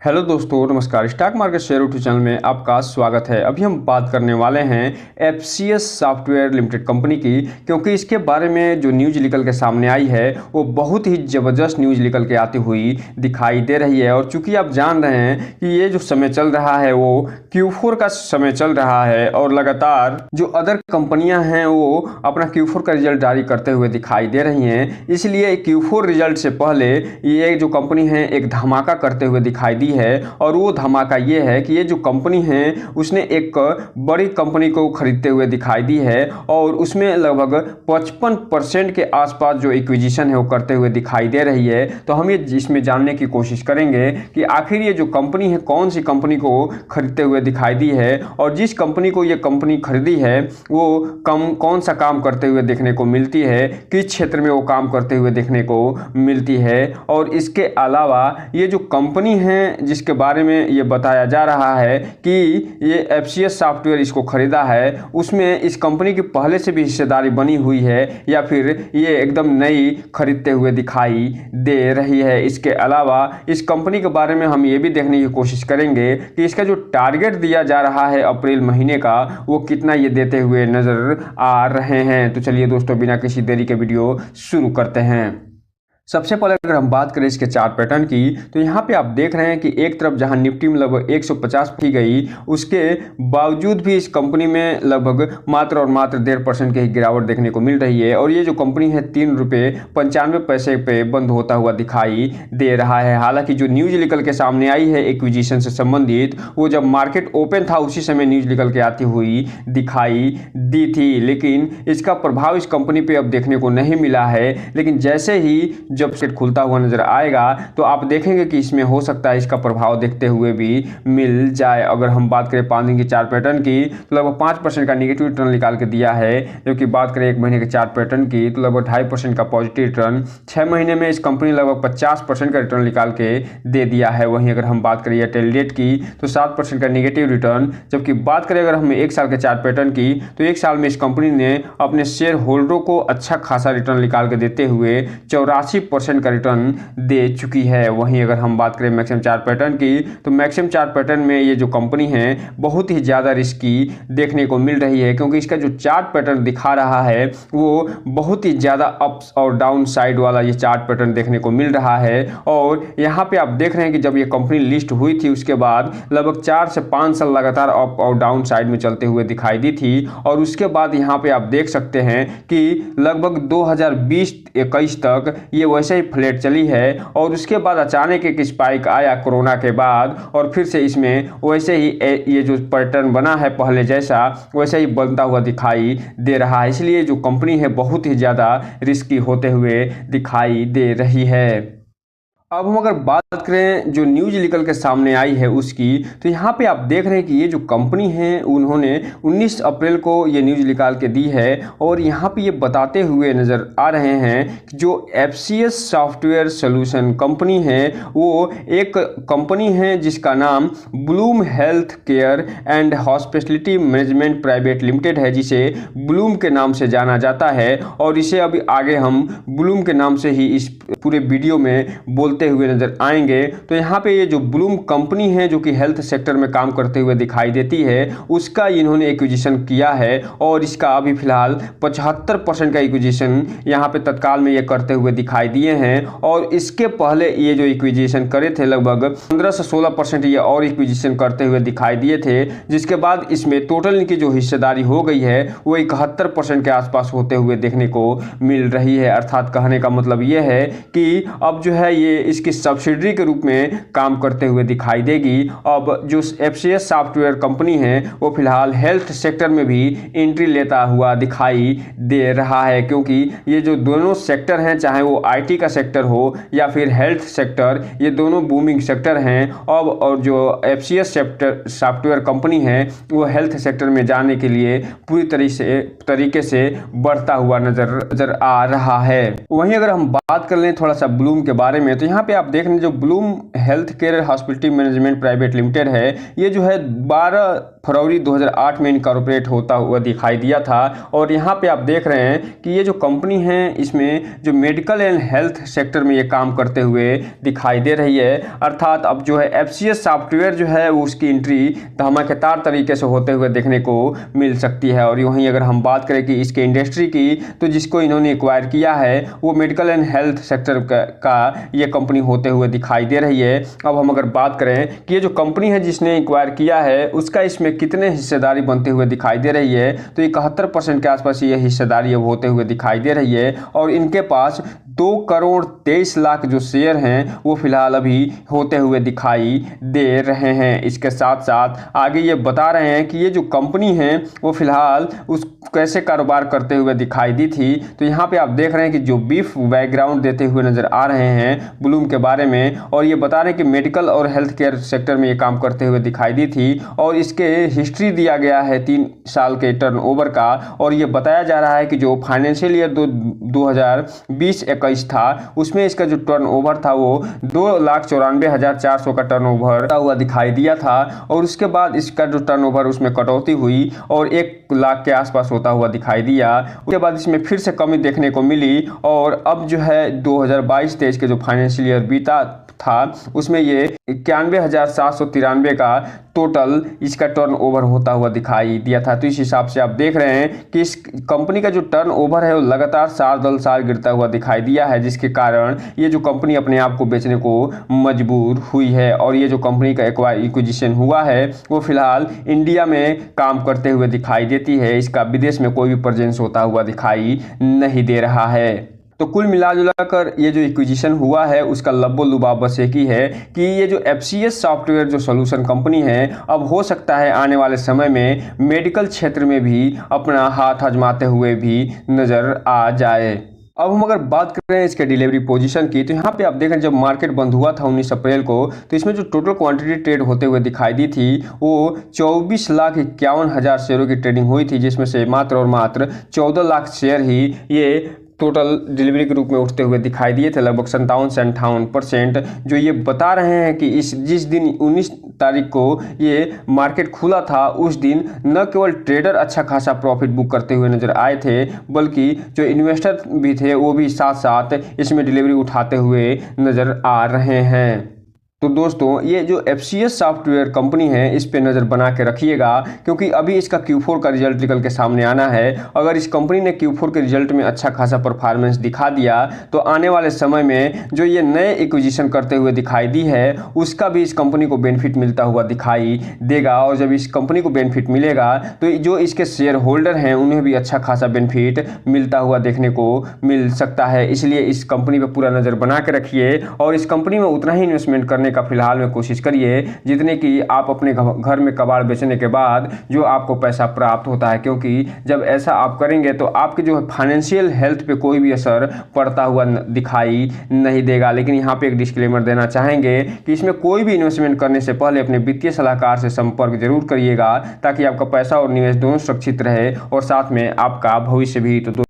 Hello दोस्तों, नमस्कार। Stock market share YouTube channel में आपका स्वागत है। अभी हम बात करने वाले हैं एफसीएस सॉफ्टवेयर लिमिटेड कंपनी की, क्योंकि इसके बारे में जो न्यूज़ निकल के सामने आई है वो बहुत ही ज़बरदस्त न्यूज़ निकल के आती हुई दिखाई दे रही है। और चूंकि आप जान रहे हैं कि ये जो समय चल रहा है वो Q4 का समय चल रहा है और लगातार जो अदर कंपनियां हैं वो अपना Q4 का रिजल्ट जारी करते हुए दिखाई दे रही हैं, इसलिए Q4 रिजल्ट से पहले ये जो कंपनी है एक धमाका करते हुए दिखाई दी है। और वो धमाका ये है कि ये जो कंपनी है उसने एक बड़ी कंपनी को खरीदते हुए दिखाई दी है और उसमें लगभग 55% के आसपास जो एक्विजिशन है वो करते हुए दिखाई दे रही है। तो हम ये इसमें जानने की कोशिश करेंगे कि आखिर ये जो कंपनी है कौन सी कंपनी को खरीदते हुए दिखाई दी है और जिस कंपनी को ये कंपनी खरीदी है वो कौन सा काम करते हुए देखने को मिलती है, किस क्षेत्र में वो काम करते हुए देखने को मिलती है। और इसके अलावा ये जो कंपनी है जिसके बारे में ये बताया जा रहा है कि ये एफसीएस सॉफ्टवेयर इसको खरीदा है, उसमें इस कंपनी की पहले से भी हिस्सेदारी बनी हुई है या फिर ये एकदम नई खरीदते हुए दिखाई दे रही है। इसके अलावा इस कंपनी के बारे में हम ये भी देखने की कोशिश करेंगे कि इसका जो टारगेट दिया जा रहा है अप्रैल महीने का वो कितना ये देते हुए नजर आ रहे हैं। तो चलिए दोस्तों, बिना किसी देरी के वीडियो शुरू करते हैं। सबसे पहले अगर हम बात करें इसके चार्ट पैटर्न की, तो यहाँ पे आप देख रहे हैं कि एक तरफ जहाँ निफ्टी में लगभग 150 की गई, उसके बावजूद भी इस कंपनी में लगभग मात्र और मात्र 1.5% की गिरावट देखने को मिल रही है। और ये जो कंपनी है ₹3.95 पे बंद होता हुआ दिखाई दे रहा है। हालांकि जो न्यूज निकल के सामने आई है एक्विजिशन से संबंधित, वो जब मार्केट ओपन था उसी समय न्यूज निकल के आती हुई दिखाई दी थी, लेकिन इसका प्रभाव इस कंपनी पर अब देखने को नहीं मिला है। लेकिन जैसे ही जब सेट खुलता हुआ नजर आएगा तो आप देखेंगे कि इसमें हो सकता है इसका प्रभाव देखते हुए भी मिल जाए। अगर हम बात करें 5 दिन की चार्ट पैटर्न की, तो लगभग 5% का निगेटिव रिटर्न निकाल के दिया है। जबकि बात करें 1 महीने के चार्ट पैटर्न की, तो लगभग 2.5% का पॉजिटिव रिटर्न। 6 महीने में इस कंपनी लगभग 50% का रिटर्न निकाल के दे दिया है। वहीं अगर हम बात करें एयरटेल डेट की, तो 7% का निगेटिव रिटर्न। जबकि बात करें अगर हम 1 साल के चार्ट पैटर्न की, तो 1 साल में इस कंपनी ने अपने शेयर होल्डरों को अच्छा खासा रिटर्न निकाल के देते हुए 84% का रिटर्न दे चुकी है। वहीं अगर हम बात करें मैक्सिमम चार्ट पैटर्न की, तो मैक्सिमम चार्ट पैटर्न में ये जो कंपनी है बहुत ही ज़्यादा रिस्की देखने को मिल रही है, क्योंकि इसका जो चार्ट पैटर्न दिखा रहा है वो बहुत ही ज़्यादा अप्स और डाउन साइड वाला ये चार्ट पैटर्न देखने को मिल रहा है। और यहाँ पे आप देख रहे हैं कि जब ये कंपनी लिस्ट हुई थी उसके बाद लगभग 4 से 5 साल लगातार अप और डाउन साइड में चलते हुए दिखाई दी थी। और उसके बाद यहाँ पे आप देख सकते हैं कि लगभग 2020-21 तक ये वैसे ही फ्लैट चली है और उसके बाद अचानक एक स्पाइक आया कोरोना के बाद और फिर से इसमें वैसे ही ये जो पैटर्न बना है पहले जैसा वैसे ही बनता हुआ दिखाई दे रहा है। इसलिए जो कंपनी है बहुत ही ज़्यादा रिस्की होते हुए दिखाई दे रही है। अब हम अगर बात करें जो न्यूज निकल के सामने आई है उसकी, तो यहाँ पे आप देख रहे हैं कि ये जो कंपनी है उन्होंने 19 अप्रैल को ये न्यूज निकाल के दी है और यहाँ पे ये बताते हुए नज़र आ रहे हैं कि जो एफसीएस सॉफ्टवेयर सॉल्यूशन कंपनी है वो एक कंपनी है जिसका नाम Bloom health care and hospitality management private limited है, जिसे ब्लूम के नाम से जाना जाता है। और इसे अभी आगे हम ब्लूम के नाम से ही इस पूरे वीडियो में बोलते हुए नजर आएंगे। तो यहाँ पे ये जो ब्लूम कंपनी है जो कि हेल्थ सेक्टर में काम करते हुए दिखाई देती है, उसका इन्होंने एक्विजिशन किया है और इसका अभी फिलहाल 75% का एक्विजिशन यहाँ पे तत्काल में ये करते हुए दिखाई दिए हैं। और इसके पहले ये जो एक्विजिशन करे थे लगभग 15 से 16% ये और एक्विजिशन करते हुए दिखाई दिए थे, जिसके बाद इसमें टोटल इनकी जो हिस्सेदारी हो गई है वो 71% के आसपास होते हुए देखने को मिल रही है। अर्थात कहने का मतलब ये है कि अब जो है ये इसकी सब्सिडरी के रूप में काम करते हुए दिखाई देगी। अब जो एफसीएस सॉफ्टवेयर कंपनी है वो फिलहाल हेल्थ सेक्टर में भी एंट्री लेता हुआ दिखाई दे रहा है, क्योंकि ये जो दोनों सेक्टर हैं, चाहे वो आईटी का सेक्टर हो या फिर हेल्थ सेक्टर, ये दोनों बूमिंग सेक्टर हैं। अब और जो एफसीएस सॉफ्टवेयर कंपनी है वो हेल्थ सेक्टर में जाने के लिए पूरी तरीके से बढ़ता हुआ नजर आ रहा है। वहीं अगर हम बात कर लें थोड़ा सा ब्लूम के बारे में, तो यहाँ यहाँ पे आप देख रहे हैं जो Bloom health care hospitality management private limited है, ये जो है 12 फरवरी 2008 में इनकॉर्पोरेट होता हुआ दिखाई दिया था। और यहाँ पे आप देख रहे हैं कि ये जो कंपनी है इसमें जो मेडिकल एंड हेल्थ सेक्टर में ये काम करते हुए दिखाई दे रही है। अर्थात अब जो है एफसीएस सॉफ्टवेयर जो है उसकी एंट्री धमाकेदार तरीके से होते हुए देखने को मिल सकती है। और वहीं अगर हम बात करें कि इसके इंडस्ट्री की, तो जिसको इन्होंने एक्वायर किया है वो मेडिकल एंड हेल्थ सेक्टर का ये कंपनी होते हुए दिखाई दे रही है। अब हम अगर बात करें कि ये जो कंपनी है जिसने एक्वायर किया है उसका इसमें कितने हिस्सेदारी बनते हुए दिखाई दे रही है, तो 71% के आसपास ये हिस्सेदारी अब होते हुए दिखाई दे रही है। और इनके पास 2,23,00,000 जो शेयर हैं वो फिलहाल अभी होते हुए दिखाई दे रहे हैं। इसके साथ साथ आगे ये बता रहे हैं कि ये जो कंपनी है वो फिलहाल उस कैसे कारोबार करते हुए दिखाई दी थी। तो यहाँ पे आप देख रहे हैं कि जो बीफ बैकग्राउंड देते हुए नजर आ रहे हैं ब्लूम के बारे में, और ये बता रहे हैं कि मेडिकल और हेल्थ केयर सेक्टर में ये काम करते हुए दिखाई दी थी। और इसके हिस्ट्री दिया गया है 3 साल के टर्नओवर का। और ये बताया जा रहा है कि जो फाइनेंशियल ईयर 2020-21 था उसमें इसका जो टर्नओवर था वो 2,94,400 का टर्नओवर हुआ दिखाई दिया था। और उसके बाद इसका जो टर्नओवर उसमें कटौती हुई और 1 लाख के आसपास होता हुआ दिखाई दिया। उसके बाद इसमें फिर से कमी देखने को मिली और अब जो है 2022-23 के जो फाइनेंशियल ईयर बीता था उसमें ये 91,793 का टोटल इसका टर्नओवर होता हुआ दिखाई दिया था। तो इस हिसाब से आप देख रहे हैं कि इस कंपनी का जो टर्नओवर है वो लगातार साल गिरता हुआ दिखाई दिया है, जिसके कारण ये जो कंपनी अपने आप को बेचने को मजबूर हुई है। और ये जो कंपनी का एक्विजिशन हुआ है वो फिलहाल इंडिया में काम करते हुए दिखाई देती है, इसका विदेश में कोई भी प्रेजेंस होता हुआ दिखाई नहीं दे रहा है। तो कुल मिला कर ये जो एक्विजिशन हुआ है उसका लब्बो लुबाब बस एक ही है कि ये जो एफसीएस सॉफ्टवेयर जो सॉल्यूशन कंपनी है अब हो सकता है आने वाले समय में मेडिकल क्षेत्र में भी अपना हाथ आजमाते हुए भी नज़र आ जाए। अब हम अगर बात कर रहे हैं इसके डिलीवरी पोजीशन की, तो यहाँ पे आप देख रहे हैं जब मार्केट बंद हुआ था 19 अप्रैल को, तो इसमें जो टोटल क्वांटिटी ट्रेड होते हुए दिखाई दी थी वो 24,51,000 शेयरों की ट्रेडिंग हुई थी, जिसमें से मात्र और मात्र 14 लाख शेयर ही ये टोटल डिलीवरी के रूप में उठते हुए दिखाई दिए थे। लगभग 57-58% जो ये बता रहे हैं कि जिस दिन 19 तारीख को ये मार्केट खुला था उस दिन न केवल ट्रेडर अच्छा खासा प्रॉफिट बुक करते हुए नजर आए थे, बल्कि जो इन्वेस्टर भी थे वो भी साथ साथ इसमें डिलीवरी उठाते हुए नजर आ रहे हैं। तो दोस्तों ये जो एफसीएस सॉफ्टवेयर कंपनी है इस पे नज़र बना के रखिएगा, क्योंकि अभी इसका Q4 का रिजल्ट निकल के सामने आना है। अगर इस कंपनी ने Q4 के रिजल्ट में अच्छा खासा परफॉर्मेंस दिखा दिया तो आने वाले समय में जो ये नए एक्विजिशन करते हुए दिखाई दी है उसका भी इस कंपनी को बेनिफिट मिलता हुआ दिखाई देगा। और जब इस कंपनी को बेनिफिट मिलेगा तो जो इसके शेयर होल्डर हैं उन्हें भी अच्छा खासा बेनिफिट मिलता हुआ देखने को मिल सकता है। इसलिए इस कंपनी पर पूरा नज़र बना के रखिए और इस कंपनी में उतना ही इन्वेस्टमेंट करने का फिलहाल में कोशिश करिए जितने कि आप अपने घर में कबाड़ बेचने के बाद जो आपको पैसा प्राप्त होता है, क्योंकि जब ऐसा आप करेंगे तो आपके जो फाइनेंशियल हेल्थ पे कोई भी असर पड़ता हुआ दिखाई नहीं देगा। लेकिन यहाँ पे एक डिस्क्लेमर देना चाहेंगे कि इसमें कोई भी इन्वेस्टमेंट करने से पहले अपने वित्तीय सलाहकार से संपर्क जरूर करिएगा, ताकि आपका पैसा और निवेश दोनों सुरक्षित रहे और साथ में आपका भविष्य भी। तो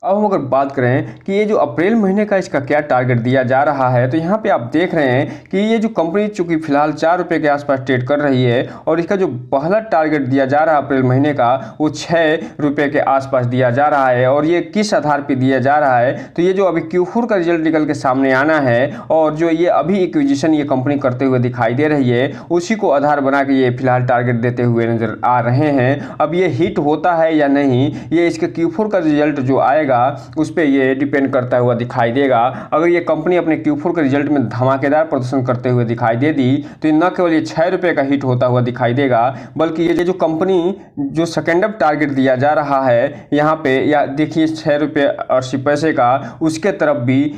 अब हम अगर बात करें कि ये जो अप्रैल महीने का इसका क्या टारगेट दिया जा रहा है, तो यहाँ पे आप देख रहे हैं कि ये जो कंपनी चूंकि फिलहाल 4 रुपये के आसपास ट्रेड कर रही है और इसका जो पहला टारगेट दिया जा रहा है अप्रैल महीने का वो 6 रुपये के आसपास दिया जा रहा है। और ये किस आधार पर दिया जा रहा है, तो ये जो अभी Q4 का रिजल्ट निकल के सामने आना है और जो ये अभी एक्विजिशन ये कंपनी करते हुए दिखाई दे रही है उसी को आधार बना के ये फिलहाल टारगेट देते हुए नजर आ रहे हैं। अब ये हिट होता है या नहीं ये इसके Q4 का रिजल्ट जो आएगा उस पर ये डिपेंड करता हुआ दिखाई देगा। अगर ये कंपनी अपने Q4 के रिजल्ट में धमाकेदार प्रदर्शन करते हुए दिखाई दे दी तो न केवल ये 6 रुपये का हिट होता हुआ दिखाई देगा, बल्कि ये जो कंपनी जो सेकेंड अप टारगेट दिया जा रहा है यहाँ पे या देखिए 6 रुपये 80 पैसे का, उसके तरफ भी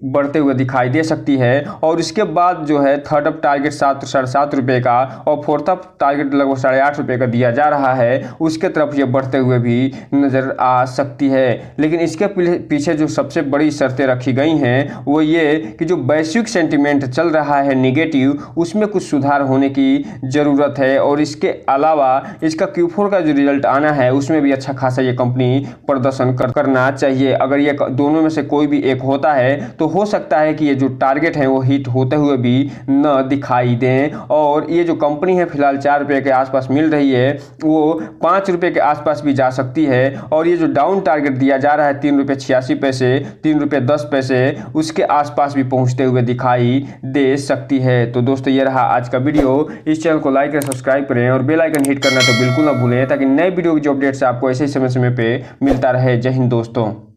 बढ़ते हुए दिखाई दे सकती है। और इसके बाद जो है थर्ड अप टारगेट 7-7.5 रुपये का और फोर्थ अप टारगेट लगभग 8.5 रुपये का दिया जा रहा है, उसके तरफ ये बढ़ते हुए भी नजर आ सकती है। लेकिन लेकिन इसके पीछे जो सबसे बड़ी शर्तें रखी गई हैं वो ये कि जो वैश्विक सेंटिमेंट चल रहा है नेगेटिव, उसमें कुछ सुधार होने की ज़रूरत है। और इसके अलावा इसका Q4 का जो रिजल्ट आना है उसमें भी अच्छा खासा ये कंपनी प्रदर्शन करना चाहिए। अगर ये दोनों में से कोई भी एक होता है तो हो सकता है कि ये जो टारगेट है वो हिट होते हुए भी न दिखाई दें। और ये जो कंपनी है फिलहाल 4 रुपये के आसपास मिल रही है, वो 5 रुपये के आसपास भी जा सकती है। और ये जो डाउन टारगेट दिया जा रहा है 3 रुपये 86 पैसे, 3 रुपये 10 पैसे, उसके आसपास भी पहुंचते हुए दिखाई दे सकती है। तो दोस्तों ये रहा आज का वीडियो। इस चैनल को लाइक करें, सब्सक्राइब करें और बेल आइकन हिट करना तो बिल्कुल ना भूलें, ताकि नए वीडियो की जो अपडेट्स आपको ऐसे समय समय पे मिलता रहे। जय हिंद दोस्तों।